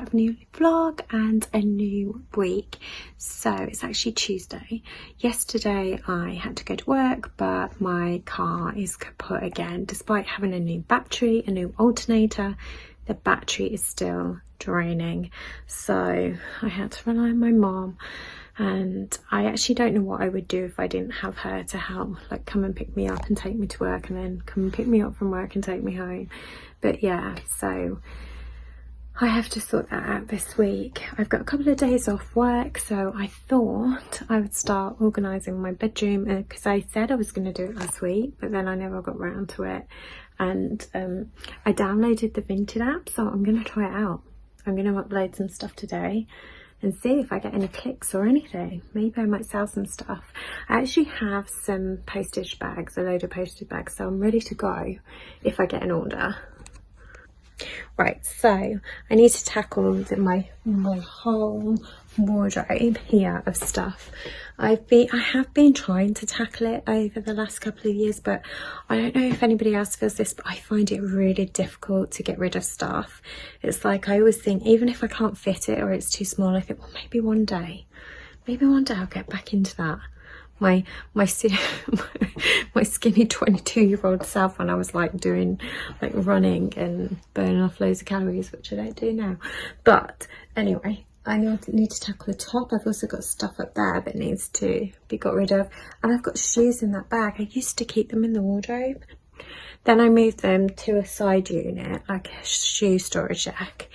start of a new vlog and a new week. So it's actually Tuesday. Yesterday I had to go to work, but my car is kaput again. Despite having a new battery, a new alternator, the battery is still draining. So I had to rely on my mom, and I actually don't know what I would do if I didn't have her to help, like come and pick me up and take me to work, and then come and pick me up from work and take me home. But yeah, so I have to sort that out this week. I've got a couple of days off work, so I thought I would start organising my bedroom, because I said I was going to do it last week, but then I never got round to it. And I downloaded the Vinted app, so I'm going to try it out. I'm going to upload some stuff today and see if I get any clicks or anything. Maybe I might sell some stuff. I actually have some postage bags, a load of postage bags, so I'm ready to go if I get an order. Right, so I need to tackle my whole wardrobe here of stuff. I have been trying to tackle it over the last couple of years, but I don't know if anybody else feels this, but I find it really difficult to get rid of stuff. It's like I always think, even if I can't fit it or it's too small, I think, well, maybe one day I'll get back into that. My skinny 22-year-old self, when I was like doing like running and burning off loads of calories, which I don't do now. But anyway, I need to tackle the top. I've also got stuff up there that needs to be got rid of, and I've got shoes in that bag. I used to keep them in the wardrobe, then I moved them to a side unit, like a shoe storage rack.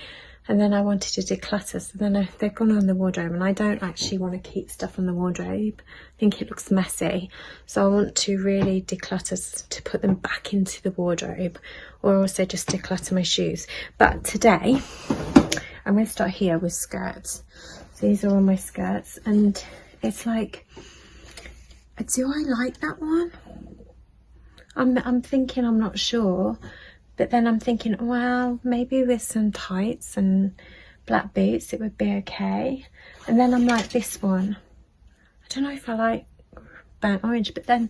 And then I wanted to declutter, so then they've gone on the wardrobe, and I don't actually want to keep stuff on the wardrobe. I think it looks messy. So I want to really declutter to put them back into the wardrobe, or also just declutter my shoes. But today, I'm going to start here with skirts. So these are all my skirts, and it's like, do I like that one? I'm thinking, I'm not sure. But then I'm thinking, well, maybe with some tights and black boots, it would be okay. And then I'm like, this one, I don't know if I like burnt orange, but then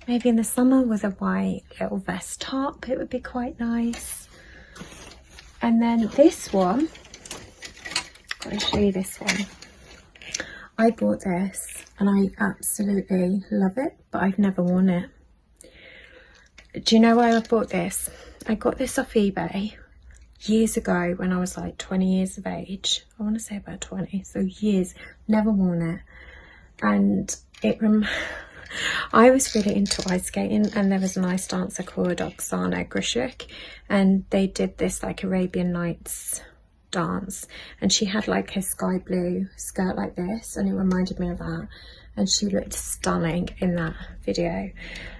maybe in the summer with a white little vest top, it would be quite nice. And then this one, I'll show you this one. I bought this and I absolutely love it, but I've never worn it. Do you know why I bought this? I got this off eBay years ago when I was like 20 years of age. I want to say about 20, so years, never worn it. And I was really into ice skating, and there was an ice dancer called Oksana Grishuk, and they did this like Arabian Nights dance, and she had like a sky blue skirt like this, and it reminded me of that, and she looked stunning in that video.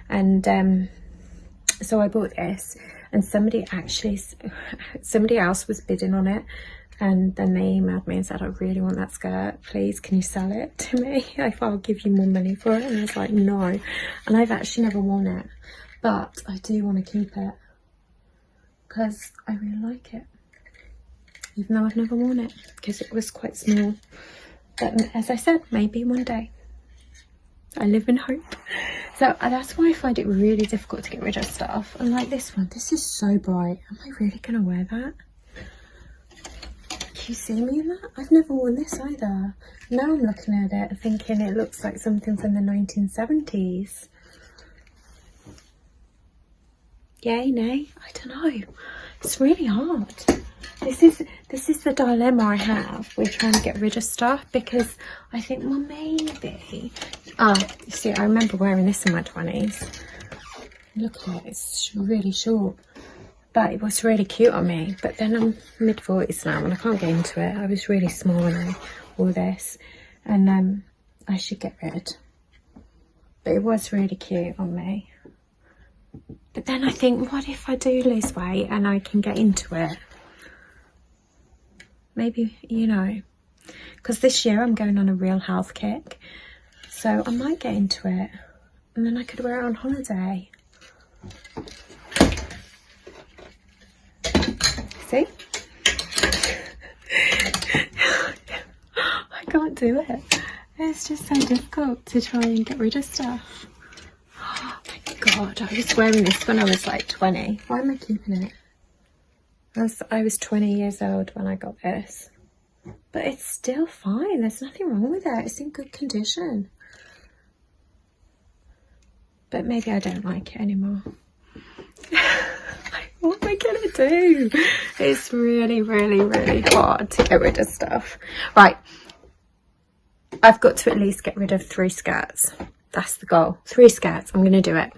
And so I bought this, and somebody else was bidding on it, and then they emailed me and said, I really want that skirt, please can you sell it to me if I'll give you more money for it? And I was like, no. And I've actually never worn it, but I do want to keep it because I really like it, even though I've never worn it because it was quite small. But as I said, maybe one day. I live in hope. So that's why I find it really difficult to get rid of stuff. And like this one, this is so bright. Am I really going to wear that? Can you see me in that? I've never worn this either. Now I'm looking at it thinking it looks like something from the 1970s. Yay, nay? I don't know. It's really hard. This is the dilemma I have with trying to get rid of stuff, because I think, well, maybe. You see, I remember wearing this in my 20s. Look at it, it's really short, but it was really cute on me. But then I'm mid-40s now and I can't get into it. I was really small when I wore this, and I should get rid. But it was really cute on me. But then I think, what if I do lose weight and I can get into it? Maybe, you know, because this year I'm going on a real health kick, so I might get into it, and then I could wear it on holiday. See? I can't do it. It's just so difficult to try and get rid of stuff. Oh my god, I was wearing this when I was like 20. Why am I keeping it? I was 20 years old when I got this. but it's still fine. There's nothing wrong with it. It's in good condition. But maybe I don't like it anymore. What am I gonna do? It's really, really, really hard to get rid of stuff. Right, I've got to at least get rid of 3 skirts. That's the goal. 3 skirts. I'm gonna do it.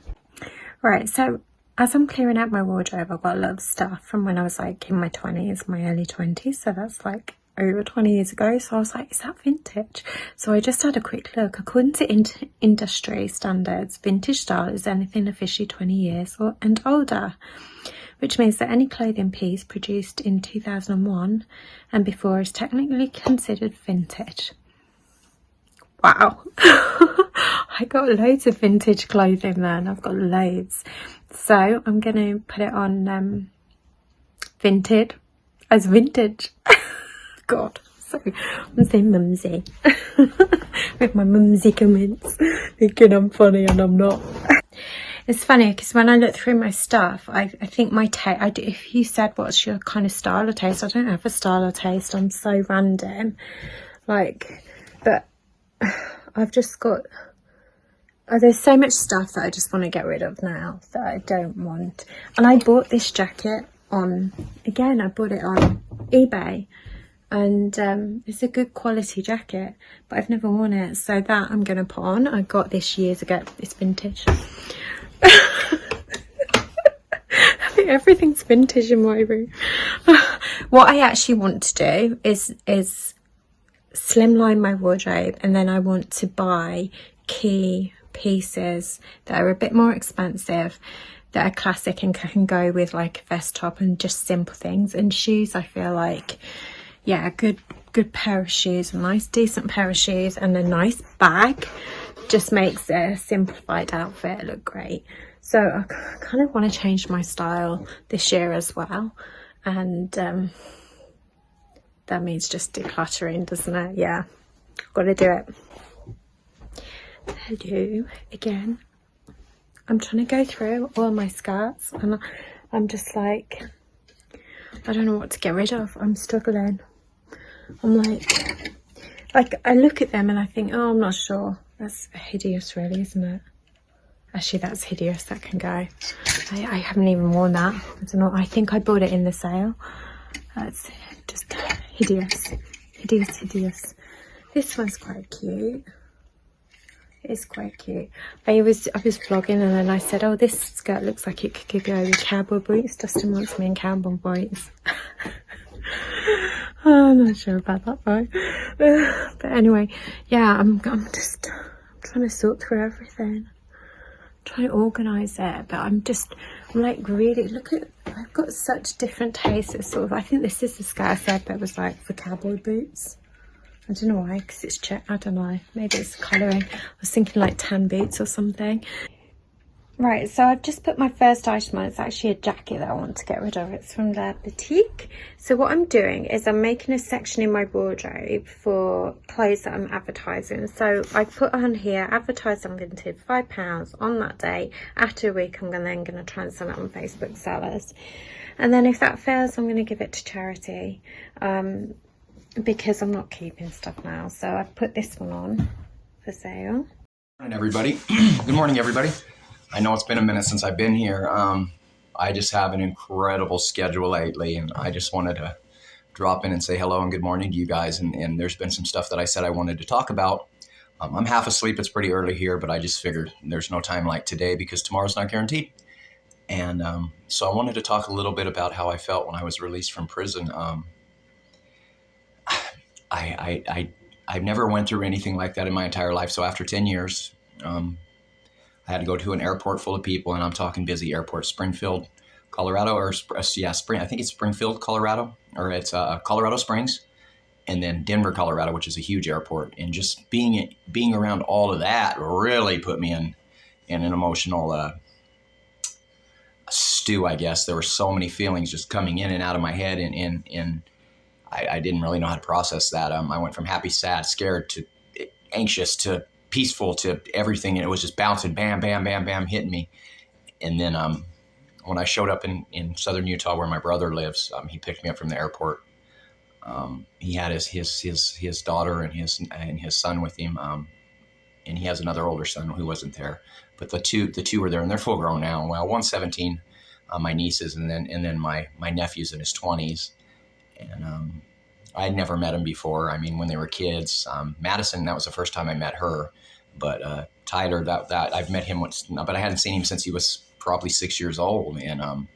Right, so as I'm clearing out my wardrobe, I've got a lot of stuff from when I was like in my 20s, my early 20s. So that's like over 20 years ago. So I was like, is that vintage? So I just had a quick look. According to industry standards, vintage style is anything officially 20 years and older, which means that any clothing piece produced in 2001 and before is technically considered vintage. Wow. I got loads of vintage clothing then. I've got loads. So I'm going to put it on Vinted as vintage. God, so I'm saying mumsy. With my mumsy comments. Thinking I'm funny and I'm not. It's funny because when I look through my stuff, I think my taste, if you said what's your kind of style or taste, I don't have a style or taste. I'm so random. Like, but I've just got, there's so much stuff that I just want to get rid of now that I don't want. And I bought this jacket on, again, I bought it on eBay. And it's a good quality jacket, but I've never worn it. So that I'm going to put on. I got this years ago. It's vintage. I think everything's vintage in my room. What I actually want to do is slimline my wardrobe, and then I want to buy key pieces that are a bit more expensive, that are classic and can go with like a vest top and just simple things. And shoes, I feel like, yeah, a good pair of shoes, a nice decent pair of shoes and a nice bag just makes a simplified outfit look great. So I kind of want to change my style this year as well, and that means just decluttering, doesn't it? Yeah, I've got to do it. Hello again. I'm trying to go through all my skirts and I'm just like, I don't know what to get rid of. I'm struggling. I'm like I look at them and I think, oh, I'm not sure. That's hideous, really, isn't it? Actually, that's hideous. That can go. I haven't even worn that. I don't know. I think I bought it in the sale. That's just hideous. Hideous, hideous. This one's quite cute. It's quite cute. I was vlogging and then I said, oh, this skirt looks like it could go with cowboy boots. Dustin wants me in cowboy boots. Oh, I'm not sure about that though. But anyway, yeah, I'm trying to sort through everything. I'm trying to organise it, but I'm like, really, look at, I've got such different tastes. It's sort of, I think this is the skirt I said that was like for cowboy boots. I don't know why, because it's check. I don't know. Maybe it's the colouring. I was thinking like tan boots or something. Right, so I've just put my first item on. It's actually a jacket that I want to get rid of. It's from La Boutique. So what I'm doing is I'm making a section in my wardrobe for clothes that I'm advertising. So I put on here, advertise on Vinted, £5 on that day. After a week, I'm then going to try and sell it on Facebook sellers. And then if that fails, I'm going to give it to charity. Because I'm not keeping stuff now. So I've put this one on for sale. Good morning, everybody. Good morning, everybody. I know it's been a minute since I've been here. I just have an incredible schedule lately, and I just wanted to drop in and say hello and good morning to you guys. And there's been some stuff that I said I wanted to talk about. I'm half asleep. It's pretty early here, but I just figured there's no time like today because tomorrow's not guaranteed. And so I wanted to talk a little bit about how I felt when I was released from prison. I've never went through anything like that in my entire life. So after 10 years, I had to go to an airport full of people, and I'm talking busy airport, Springfield, Colorado, or I think it's Springfield, Colorado, or it's Colorado Springs, and then Denver, Colorado, which is a huge airport. And just being around all of that really put me in an emotional stew, I guess. There were so many feelings just coming in and out of my head, and I didn't really know how to process that. I went from happy, sad, scared to anxious to peaceful to everything, and it was just bouncing, bam, bam, bam, bam, hitting me. And then when I showed up in southern Utah where my brother lives, he picked me up from the airport. He had his daughter and his son with him, and he has another older son who wasn't there. But the two were there, and they're full grown now. Well, one's 17, my nieces, and then my nephew's in his 20s, and I'd never met him before. I mean, when they were kids, Madison, that was the first time I met her. But Tyler, that I've met him once, but I hadn't seen him since he was probably 6 years old. And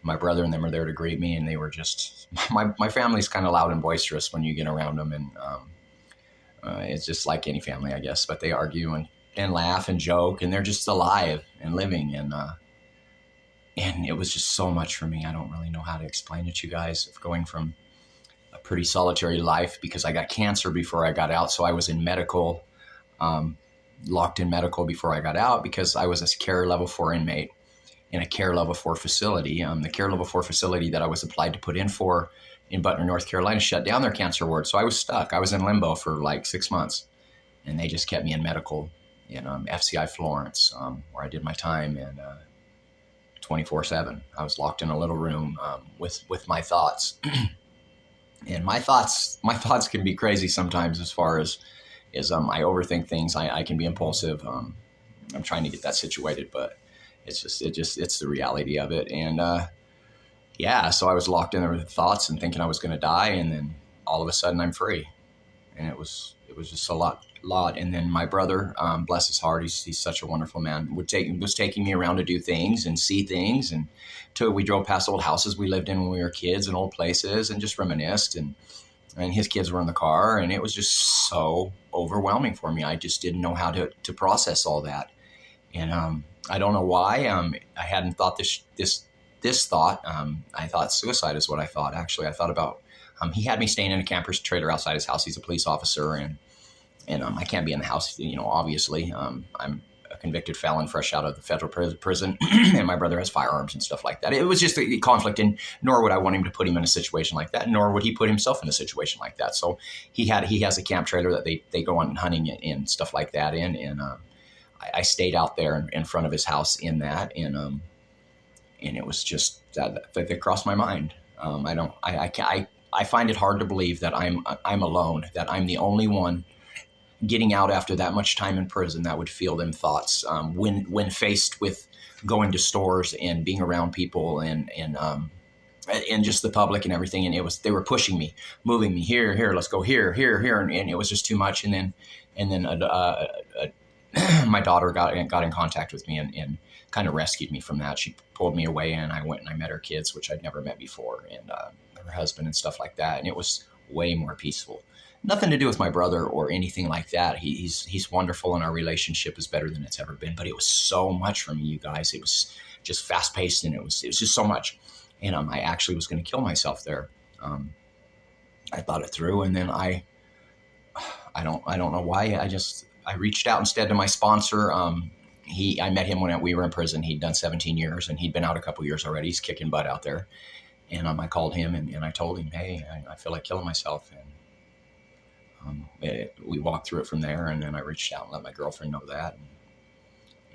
my brother and them were there to greet me, and they were just my family's kind of loud and boisterous when you get around them, and it's just like any family, I guess. But they argue and laugh and joke, and they're just alive and living, and it was just so much for me. I don't really know how to explain it to you guys. Of going from a pretty solitary life, because I got cancer before I got out, so I was in medical, locked in medical before I got out, because I was a care level 4 inmate in a care level 4 facility. The care level 4 facility that I was applied to put in for in Butner, North Carolina, shut down their cancer ward. So I was stuck. I was in limbo for like 6 months, and they just kept me in medical in FCI Florence, where I did my time, and 24/7. I was locked in a little room with my thoughts. And my thoughts can be crazy sometimes, as far as I overthink things. I can be impulsive. I'm trying to get that situated, but it's the reality of it. And yeah, so I was locked in there with thoughts and thinking I was going to die, and then all of a sudden I'm free, and it was just a lot. And then my brother, bless his heart, he's such a wonderful man, was taking me around to do things and see things, and we drove past old houses we lived in when we were kids, and old places, and just reminisced, and his kids were in the car, and it was just so overwhelming for me. I just didn't know how to process all that, and I don't know why. I hadn't thought this thought. I thought suicide is what I thought. Actually, I thought about. He had me staying in a camper's trailer outside his house. He's a police officer, and I can't be in the house, obviously. I'm a convicted felon fresh out of the federal prison, and my brother has firearms and stuff like that. It was just a conflict, and nor would I want him to put him in a situation like that, nor would he put himself in a situation like that. So he has a camp trailer that they go on hunting and stuff like that in, and I stayed out there in front of his house in that, and it was just that crossed my mind. I find it hard to believe that I'm alone, that I'm the only one getting out after that much time in prison that would feel them thoughts when faced with going to stores and being around people and just the public and everything. And they were pushing me, moving me here, let's go here, and it was just too much. And then my daughter got in contact with me and kind of rescued me from that. She pulled me away, and I went and I met her kids, which I'd never met before, and her husband and stuff like that. And it was way more peaceful. Nothing to do with my brother or anything like that. He's wonderful, and our relationship is better than it's ever been. But it was so much for me, you guys. It was just fast paced, and it was just so much. And I actually was going to kill myself there. I thought it through, and then I don't know why. I reached out instead to my sponsor. I met him when we were in prison. He'd done 17 years, and he'd been out a couple years already. He's kicking butt out there. And I called him, and I told him, hey, I feel like killing myself. And we walked through it from there, and then I reached out and let my girlfriend know that,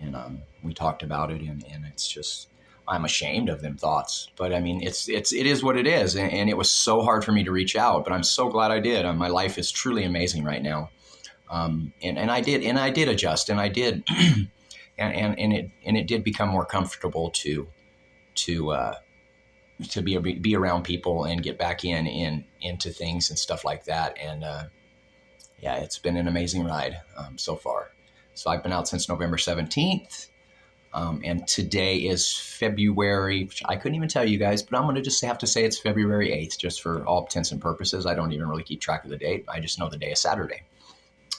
and we talked about it, and it's just, I'm ashamed of them thoughts, but I mean, it is what it is, and it was so hard for me to reach out, but I'm so glad I did. My life is truly amazing right now, and I did adjust, and I did, and it did become more comfortable to be around people and get back into things and stuff like that, and yeah, it's been an amazing ride so far. So I've been out since November 17th, and today is February, which I couldn't even tell you guys, but I'm going to just have to say it's February 8th, just for all intents and purposes. I don't even really keep track of the date. I just know the day is Saturday.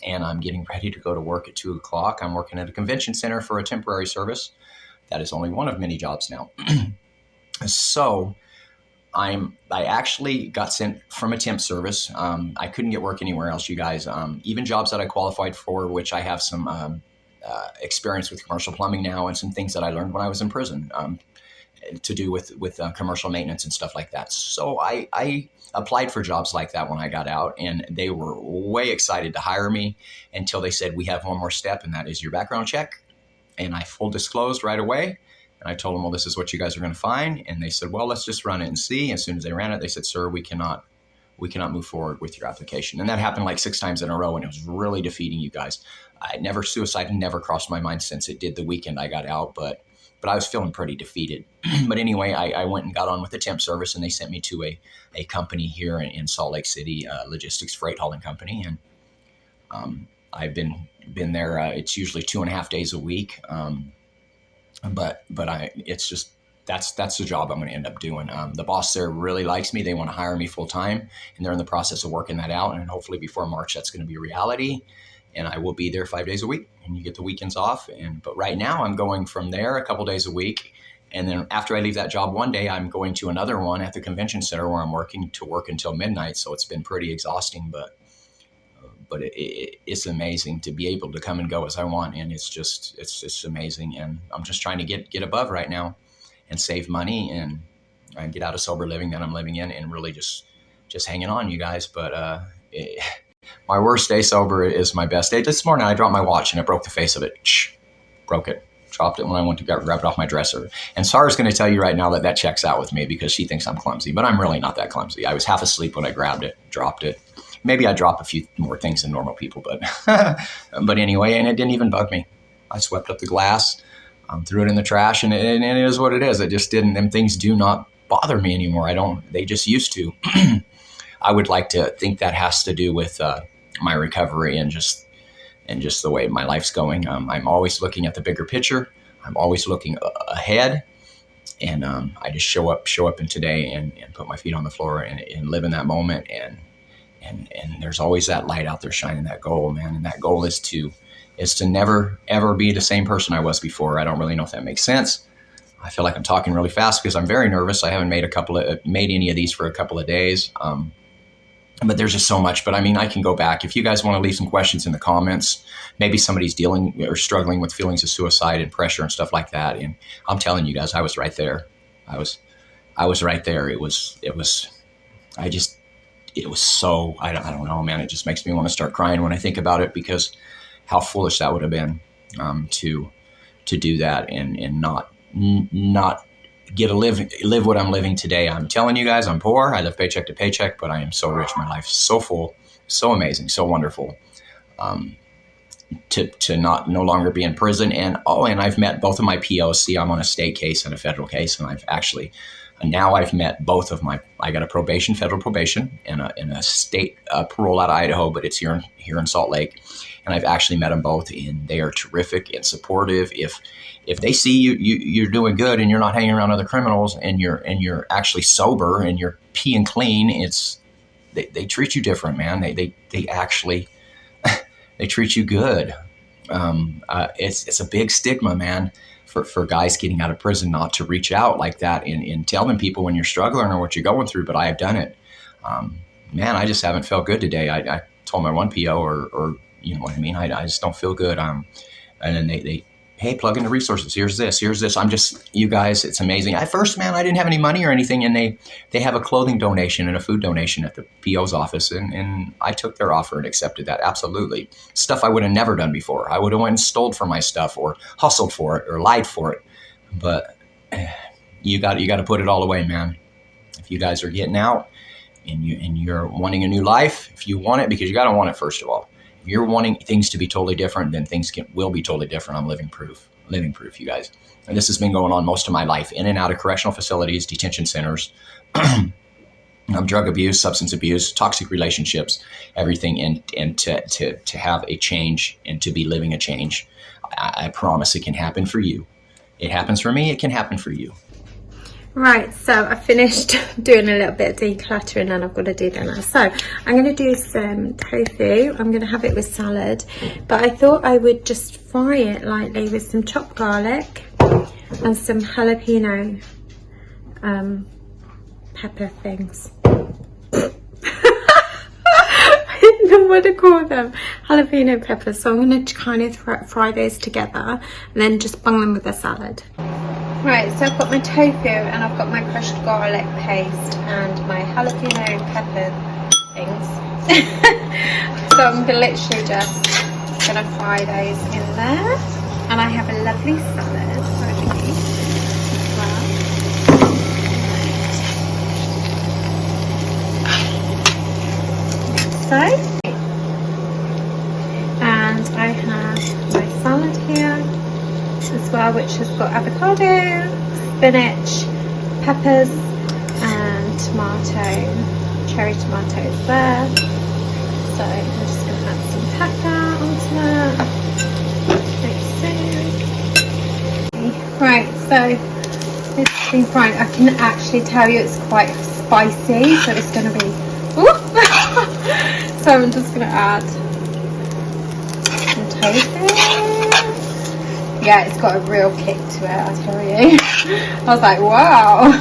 And I'm getting ready to go to work at 2 o'clock. I'm working at a convention center for a temporary service. That is only one of many jobs now. So I actually got sent from a temp service. I couldn't get work anywhere else, you guys. Even jobs that I qualified for, which I have some experience with commercial plumbing now, and some things that I learned when I was in prison to do with commercial maintenance and stuff like that. So I applied for jobs like that when I got out, and they were way excited to hire me until they said, we have one more step, and that is your background check. And I full disclosed right away. And I told them, well, this is what you guys are going to find. And they said, well, let's just run it and see. As soon as they ran it, they said, sir, we cannot we cannot move forward with your application. And that happened like 6 times in a row, and it was really defeating, you guys. Suicide never crossed my mind since it did the weekend I got out, but I was feeling pretty defeated. But anyway, I went and got on with the temp service, and they sent me to a company here in Salt Lake City, logistics freight hauling company. And I've been there. It's usually 2.5 days a week. It's just, that's the job I'm going to end up doing. The boss there really likes me. They want to hire me full time, and they're in the process of working that out. And hopefully before March, that's going to be a reality. And I will be there 5 days a week, and you get the weekends off. But right now I'm going from there a couple days a week. And then after I leave that job one day, I'm going to another one at the convention center where I'm working to work until midnight. So it's been pretty exhausting, but it's amazing to be able to come and go as I want. And it's just amazing. And I'm just trying to get above right now and save money and get out of sober living that I'm living in, and really just hanging on, you guys. But my worst day sober is my best day. This morning I dropped my watch and I broke the face of it. Broke it. Dropped it when I went to grab it off my dresser. And Sarah's going to tell you right now that checks out with me because she thinks I'm clumsy, but I'm really not that clumsy. I was half asleep when I grabbed it, dropped it. Maybe I drop a few more things than normal people, but but anyway, and it didn't even bug me. I swept up the glass, threw it in the trash, and it is what it is. It just didn't. Them things do not bother me anymore. They just used to. I would like to think that has to do with my recovery and just the way my life's going. I'm always looking at the bigger picture. I'm always looking ahead, and I just show up in today and put my feet on the floor and live in that moment. And there's always that light out there shining, that goal, man. And that goal is to never ever be the same person I was before. I don't really know if that makes sense. I feel like I'm talking really fast because I'm very nervous. I haven't made any of these for a couple of days. But there's just so much. But I mean, I can go back. If you guys want to leave some questions in the comments, maybe somebody's dealing or struggling with feelings of suicide and pressure and stuff like that. And I'm telling you guys, I was right there. I was right there. It was so, I don't know, man. It just makes me want to start crying when I think about it, because how foolish that would have been to do that and not get to live what I'm living today. I'm telling you guys, I'm poor. I live paycheck to paycheck, but I am so rich. My life is so full, so amazing, so wonderful. To no longer be in prison. And I've met both of my POs. See, I'm on a state case and a federal case, and I've met both of I got a federal probation, and a state parole out of Idaho, but it's here in Salt Lake. And I've actually met them both, and they are terrific and supportive. If they see you're doing good and you're not hanging around other criminals, and you're actually sober and you're peeing clean, they treat you different, man. They actually they treat you good. It's a big stigma, man, for guys getting out of prison not to reach out like that and telling people when you're struggling or what you're going through. But I have done it. Man, I just haven't felt good today. I told my one PO, or you know what I mean? I just don't feel good. And then they hey, plug in the resources. Here's this. You guys, it's amazing. At first, man, I didn't have any money or anything. And they have a clothing donation and a food donation at the PO's office. And I took their offer and accepted that. Absolutely. Stuff I would have never done before. I would have went and stole for my stuff or hustled for it or lied for it. But you got to put it all away, man. If you guys are getting out and you're wanting a new life, if you want it, because you got to want it, first of all. If you're wanting things to be totally different, then things will be totally different. I'm living proof, you guys. And this has been going on most of my life, in and out of correctional facilities, detention centers, drug abuse, substance abuse, toxic relationships, everything. And to have a change and to be living a change, I promise it can happen for you. It happens for me. It can happen for you. Right, so I finished doing a little bit of decluttering and I've got to do that now. So I'm going to do some tofu. I'm going to have it with salad, but I thought I would just fry it lightly with some chopped garlic and some jalapeno pepper things. I don't know what to call them. Jalapeno peppers. So I'm going to kind of fry those together and then just bung them with the salad. Right, so I've got my tofu and I've got my crushed garlic paste and my jalapeno pepper things. So I'm literally just going to fry those in there. And I have a lovely salad ready as well. so. And I have my salad here as well, which has got avocado, spinach, peppers and cherry tomatoes there. So I'm just going to add some pepper onto that. Right, so it's been fine. I can actually tell you it's quite spicy, so it's going to be... So I'm just going to add some tofu. Yeah, it's got a real kick to it, I tell you. I was like, wow.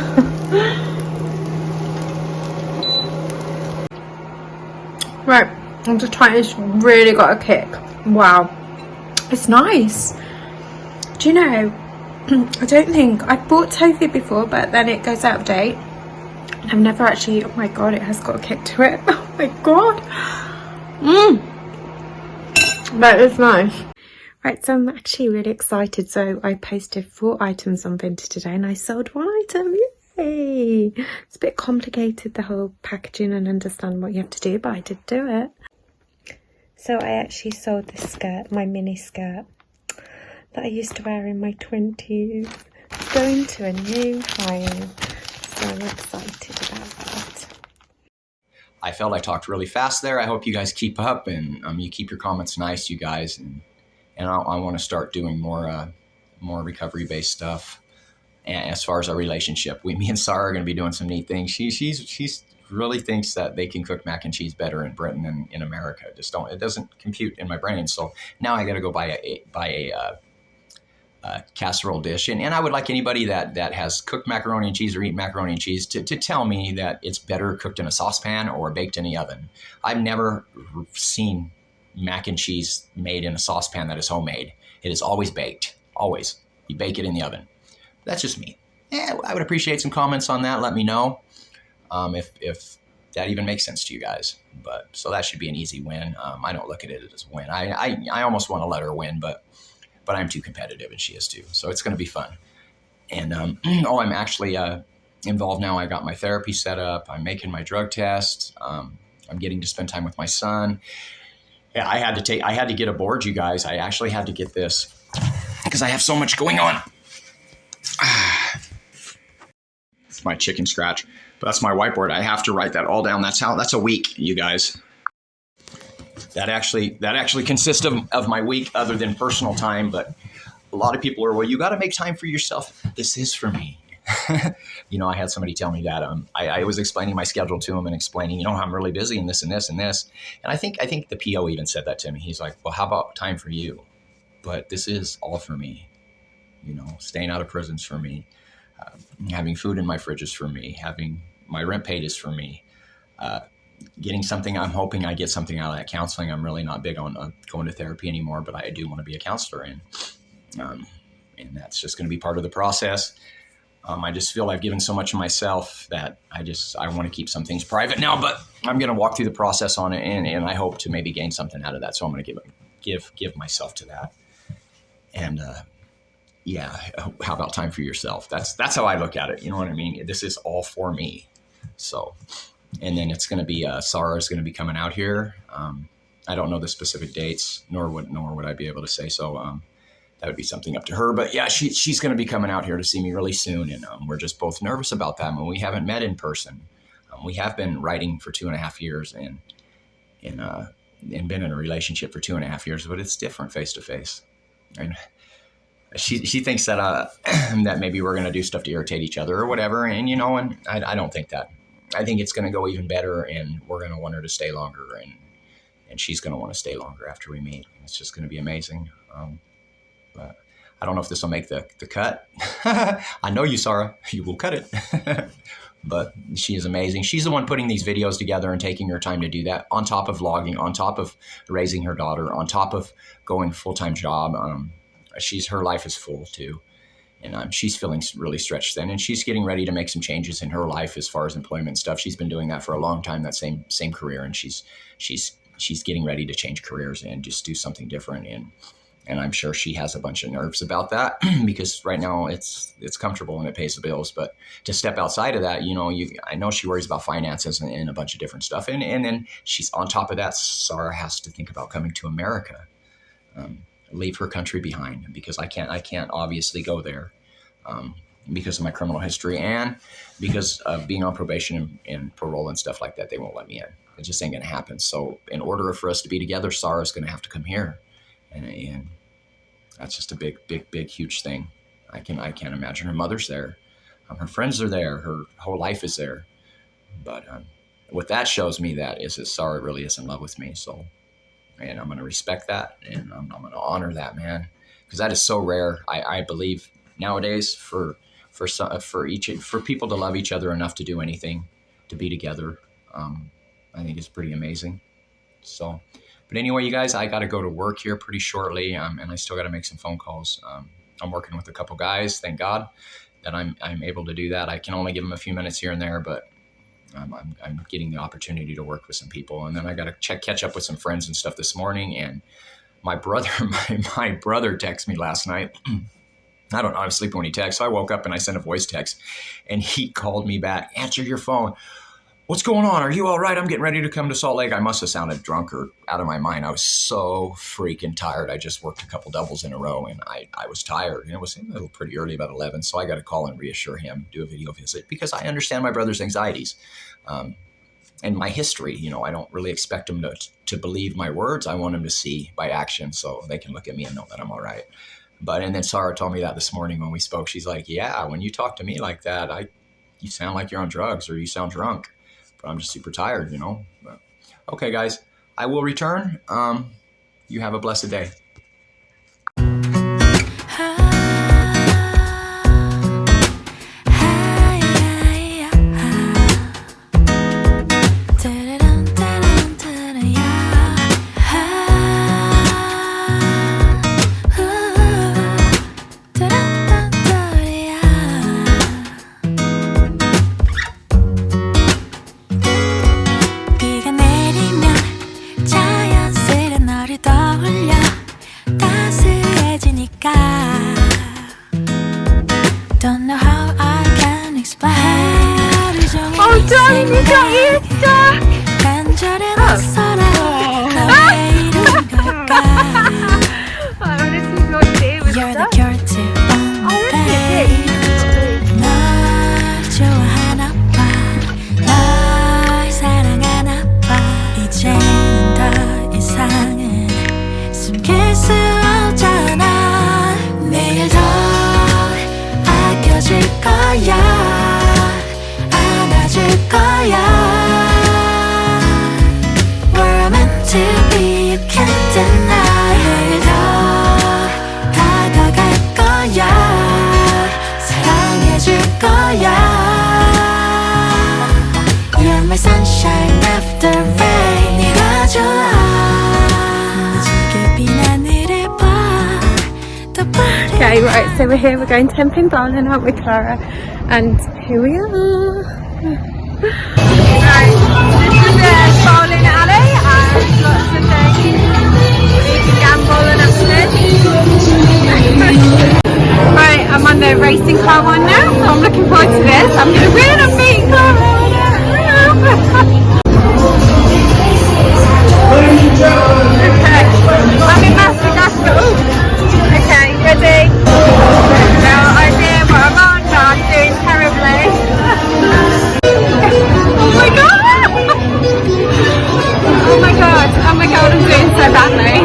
Right, I'm just trying. It's really got a kick. Wow, it's nice. Do you know, I don't think I've bought tofu before, but then it goes out of date. I've never actually... Oh my god, it has got a kick to it. Oh my god. That is nice. Right, so I'm actually really excited. So I posted 4 items on Vinted today and I sold 1 item. Yay! It's a bit complicated, the whole packaging and understand what you have to do, but I did do it. So I actually sold this skirt, my mini skirt, that I used to wear in my 20s. It's going to a new home. So I'm excited about that. I felt I talked really fast there. I hope you guys keep up and you keep your comments nice, you guys. And I want to start doing more recovery-based stuff. And as far as our relationship, me and Sarah are going to be doing some neat things. She's really thinks that they can cook mac and cheese better in Britain than in America. It doesn't compute in my brain. So now I got to go buy a casserole dish. And I would like anybody that has cooked macaroni and cheese or eaten macaroni and cheese to tell me that it's better cooked in a saucepan or baked in the oven. I've never seen mac and cheese made in a saucepan that is homemade. It is always baked. Always. You bake it in the oven. That's just me. Yeah, I would appreciate some comments on that. Let me know if that even makes sense to you guys. But so that should be an easy win. I don't look at it as a win. I almost want to let her win, but I'm too competitive and she is too. So it's going to be fun. And I'm actually involved now. I got my therapy set up. I'm making my drug test. I'm getting to spend time with my son. Yeah, I had to get a board, you guys. I actually had to get this because I have so much going on. It's my chicken scratch, but that's my whiteboard. I have to write that all down. That's a week, you guys. That actually consists of my week other than personal time, but a lot of people are, well, you got to make time for yourself. This is for me. I had somebody tell me that. I was explaining my schedule to him and explaining, I'm really busy in this and this and this. And I think the PO even said that to me. He's like, well, how about time for you? But this is all for me. Staying out of prison's for me. Having food in my fridge is for me. Having my rent paid is for me. Getting something, I'm hoping I get something out of that counseling. I'm really not big on going to therapy anymore, but I do want to be a counselor. And that's just going to be part of the process. I just feel I've given so much of myself that I want to keep some things private now, but I'm going to walk through the process on it. And I hope to maybe gain something out of that. So I'm going to give myself to that. And, how about time for yourself? That's how I look at it. You know what I mean? This is all for me. So, and then it's going to be, Sarah's going to be coming out here. I don't know the specific dates, nor would I be able to say. So, that would be something up to her. But yeah, she's going to be coming out here to see me really soon. And we're just both nervous about that. When we haven't met in person, we have been writing for 2.5 years and been in a relationship for 2.5 years, but it's different face to face. And she thinks that that maybe we're going to do stuff to irritate each other or whatever. And, and I don't think that. I think it's going to go even better, and we're going to want her to stay longer, and she's going to want to stay longer after we meet. It's just going to be amazing. But I don't know if this will make the cut. I know you, Sarah. You will cut it. But she is amazing. She's the one putting these videos together and taking her time to do that, on top of vlogging, on top of raising her daughter, on top of going full-time job. Her life is full too. And she's feeling really stretched thin, and she's getting ready to make some changes in her life as far as employment stuff. She's been doing that for a long time, that same career, and she's getting ready to change careers and just do something different. And I'm sure she has a bunch of nerves about that because right now it's comfortable and it pays the bills. But to step outside of that, I know she worries about finances and a bunch of different stuff. And then she's on top of that, Sarah has to think about coming to America, leave her country behind, because I can't obviously go there because of my criminal history and because of being on probation and parole and stuff like that. They won't let me in. It just ain't going to happen. So in order for us to be together, Sarah's going to have to come here. And that's just a big, huge thing. I can't imagine. Her mother's there. Her friends are there. Her whole life is there. But what that shows me is that Sarah really is in love with me. So, and I'm going to respect that. And I'm going to honor that, man. Because that is so rare. I believe nowadays for people to love each other enough to do anything, to be together, I think it's pretty amazing. So, but anyway, you guys, I got to go to work here pretty shortly, and I still got to make some phone calls. I'm working with a couple guys. Thank God that I'm able to do that. I can only give them a few minutes here and there, but I'm getting the opportunity to work with some people. And then I got to catch up with some friends and stuff this morning. And my brother, my brother texted me last night. I don't know. I was sleeping when he texted. So I woke up and I sent a voice text, and he called me back. Answer your phone. What's going on? Are you all right? I'm getting ready to come to Salt Lake. I must have sounded drunk or out of my mind. I was so freaking tired. I just worked a couple doubles in a row, and I was tired. And it was a little pretty early, about 11. So I got to call and reassure him, do a video visit, because I understand my brother's anxieties and my history. I don't really expect him to believe my words. I want him to see by action so they can look at me and know that I'm all right. And then Sarah told me that this morning when we spoke. She's like, yeah, when you talk to me like that, you sound like you're on drugs or you sound drunk. But I'm just super tired, But, okay, guys, I will return. You have a blessed day. Don't know how I can explain. Oh, darling, you got Easter! 간절히 낯설어 너의 이름 걸까? You're the cure to all my pain. 널 좋아하나 봐, 널 사랑하나 봐. 이제는 더 이상은 숨길 수 없잖아. 내일 더 아껴줄 거야, 안아줄 거야. We're meant to be, you can't deny. 내일 더 다가갈 거야, 사랑해줄 거야. You're my sunshine after rain. 네가 좋아. 무지개 빈 하늘을 봐. 더 빠르게. Okay, right, so we're here, we're going 10-pin bowling, aren't we, Clara? And here we are. Right, this is the bowling alley and lots of things. You can gamble and everything. Right, I'm on the racing car one now, so I'm looking forward to this. I'm going to win and beat Clara. Okay, I'm in Madagascar. Okay, ready? No idea what I'm on, but I'm doing terribly. Oh my god! Oh my god, oh my god, I'm doing so badly.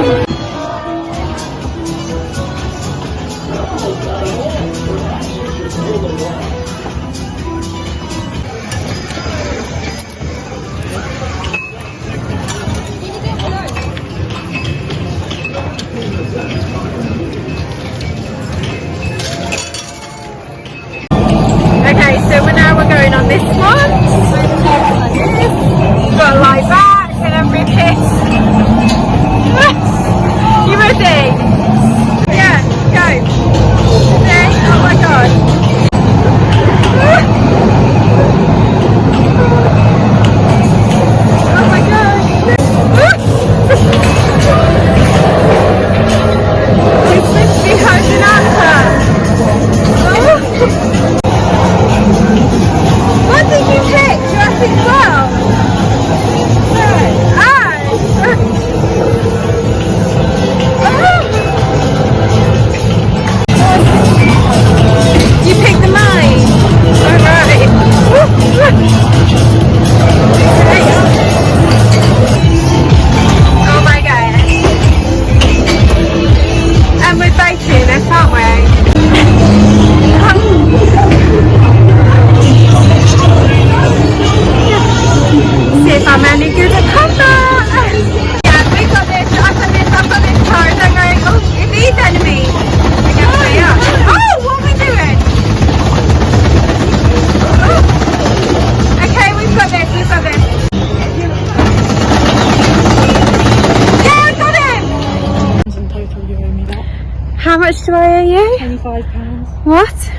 much do I owe you? £25. What?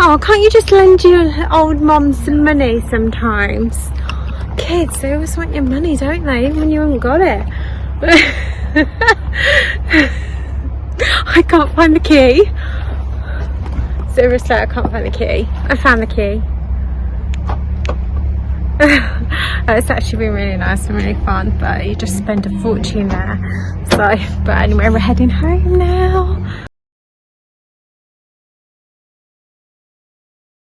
Oh, can't you just lend your old mom some money sometimes? Kids, they always want your money, don't they? Even when you haven't got it. I can't find the key. Seriously, I can't find the key. I found the key. It's actually been really nice and really fun, but you just spend a fortune there. So, but anyway, we're heading home now.